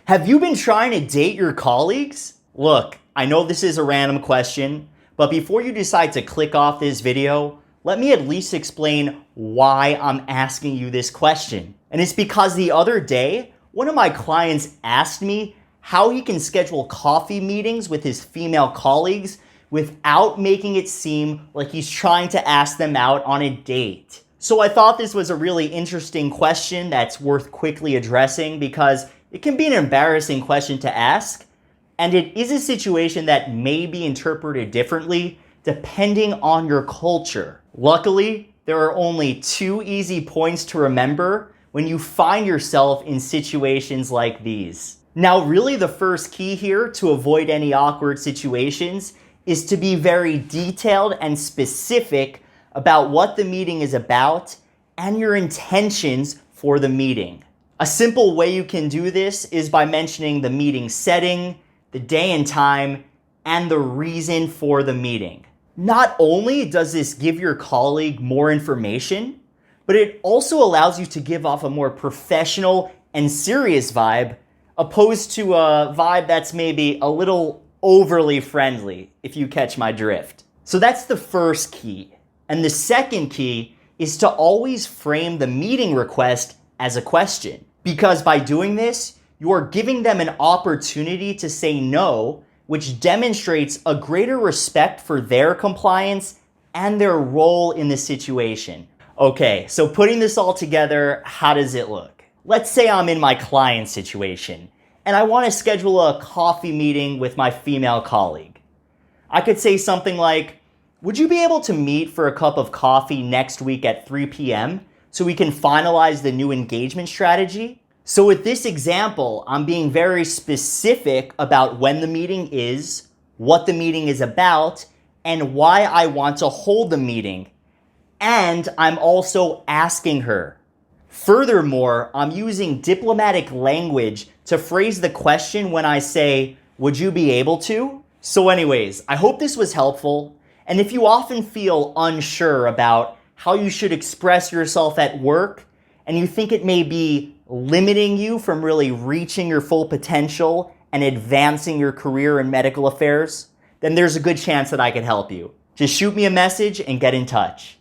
Have you been trying to date your colleagues? Look, I know this is a random question, but before you decide to click off this video, let me at least explain why I'm asking you this question. And it's because the other day, one of my clients asked me how he can schedule coffee meetings with his female colleagues without making it seem like he's trying to ask them out on a date. So I thought this was a really interesting question that's worth quickly addressing because it can be an embarrassing question to ask, and it is a situation that may be interpreted differently depending on your culture. Luckily, there are only two easy points to remember when you find yourself in situations like these. Now, really the first key here to avoid any awkward situations is to be very detailed and specific about what the meeting is about and your intentions for the meeting. A simple way you can do this is by mentioning the meeting setting, the day and time, and the reason for the meeting. Not only does this give your colleague more information, but it also allows you to give off a more professional and serious vibe, opposed to a vibe that's maybe a little overly friendly, if you catch my drift. So that's the first key. And the second key is to always frame the meeting request as a question. Because by doing this, you are giving them an opportunity to say no, which demonstrates a greater respect for their compliance and their role in the situation. Okay, so putting this all together, how does it look? Let's say I'm in my client situation and I want to schedule a coffee meeting with my female colleague. I could say something like, would you be able to meet for a cup of coffee next week at 3 p.m. so we can finalize the new engagement strategy? So with this example, I'm being very specific about when the meeting is, what the meeting is about, and why I want to hold the meeting. And I'm also asking her. Furthermore, I'm using diplomatic language to phrase the question when I say, would you be able to? So anyways, I hope this was helpful. And if you often feel unsure about how you should express yourself at work, and you think it may be limiting you from really reaching your full potential and advancing your career in medical affairs, then there's a good chance that I could help you. Just shoot me a message and get in touch.